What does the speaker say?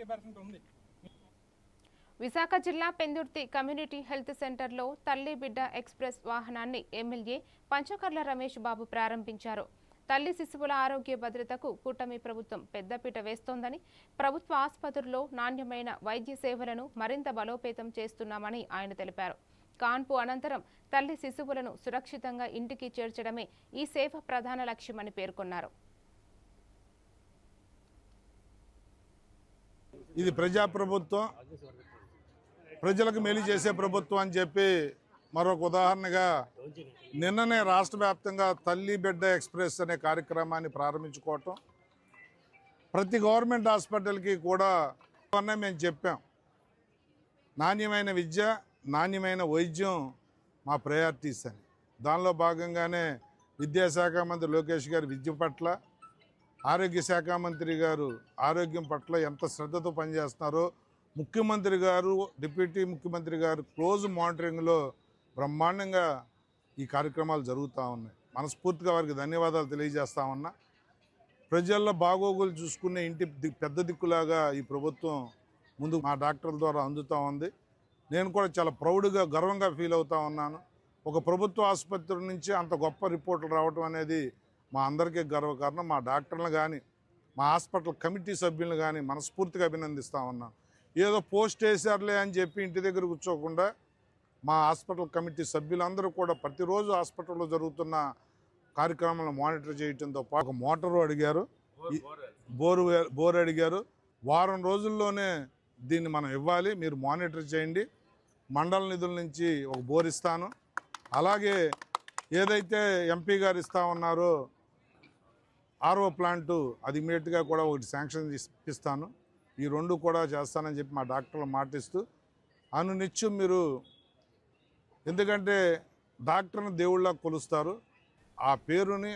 50% ఉంది. విశాఖ జిల్లా Pendurthi community health సెంటర్లో తల్లి బిడ్డ ఎక్స్ప్రెస్ వాహనాన్ని ఎమ్మెల్యే పంచకర్ల రమేష్ బాబు ప్రారంభించారు. తల్లి శిశువుల ఆరోగ్య భద్రతకు కూటమి ప్రభుత్వం పెద్దపీట వేస్తోందని, ప్రభుత్వ ఆసుపత్రుల్లో నాణ్యమైన వైద్య సేవలను మరింత బలోపేతం చేస్తున్నామని ఆయన తెలిపారు. కాన్పు అనంతరం తల్లి శిశువులను సురక్షితంగా ఇంటికి చేర్చడమే ఈ సేవ ప్రధాన లక్ష్యమని పేర్కొన్నారు. ఇది ప్రజాప్రభుత్వం, ప్రజలకు మేలు చేసే ప్రభుత్వం అని చెప్పి మరొక ఉదాహరణగా నిన్ననే రాష్ట్ర వ్యాప్తంగా తల్లి బిడ్డ ఎక్స్ప్రెస్ అనే కార్యక్రమాన్ని ప్రారంభించుకోవటం, ప్రతి గవర్నమెంట్ హాస్పిటల్కి కూడా మేము చెప్పాం, నాణ్యమైన విద్య, నాణ్యమైన వైద్యం మా ప్రయారిటీస్ అని. దానిలో భాగంగానే విద్యాశాఖ మంత్రి లోకేష్ గారు విద్య పట్ల, ఆరోగ్య శాఖ మంత్రి గారు ఆరోగ్యం పట్ల ఎంత శ్రద్ధతో పనిచేస్తున్నారో, ముఖ్యమంత్రి గారు, డిప్యూటీ ముఖ్యమంత్రి గారు క్లోజ్ మానిటరింగ్లో బ్రహ్మాండంగా ఈ కార్యక్రమాలు జరుగుతూ ఉన్నాయి. మనస్ఫూర్తిగా వారికి ధన్యవాదాలు తెలియజేస్తా ఉన్నా. ప్రజల్లో బాగోగులు చూసుకునే ఇంటి పెద్ద దిక్కులాగా ఈ ప్రభుత్వం ముందు మా డాక్టర్ల ద్వారా అందుతూ ఉంది. నేను కూడా చాలా ప్రౌడ్గా, గర్వంగా ఫీల్ అవుతూ ఉన్నాను. ఒక ప్రభుత్వ ఆసుపత్రి నుంచి అంత గొప్ప రిపోర్టులు రావడం అనేది మా అందరికీ గర్వకారణం. మా డాక్టర్లు కానీ, మా హాస్పిటల్ కమిటీ సభ్యులను కానీ మనస్ఫూర్తిగా అభినందిస్తూ ఉన్నాను. ఏదో పోస్ట్ వేసారులే అని చెప్పి ఇంటి దగ్గర కూర్చోకుండా మా హాస్పిటల్ కమిటీ సభ్యులందరూ కూడా ప్రతిరోజు హాస్పిటల్లో జరుగుతున్న కార్యక్రమాలను మానిటర్ చేయడంతో పాటు ఒక మోటారు అడిగారు, బోర్ అడిగారు. వారం రోజుల్లోనే దీన్ని మనం ఇవ్వాలి, మీరు మానిటర్ చేయండి. మండల నిధుల నుంచి ఒక బోర్ ఇస్తాను. అలాగే ఏదైతే ఎంపీ గారు ఇస్తా ఉన్నారో ఆర్ఓ ప్లాంటు, అది ఇమీడియట్గా కూడా ఒకటి శాంక్షన్ ఇప్పిస్తాను. ఈ రెండు కూడా చేస్తానని చెప్పి మా డాక్టర్లు మాటిస్తూ అనునిత్యం మీరు, ఎందుకంటే డాక్టర్ని దేవుళ్ళ కొలుస్తారు, ఆ పేరుని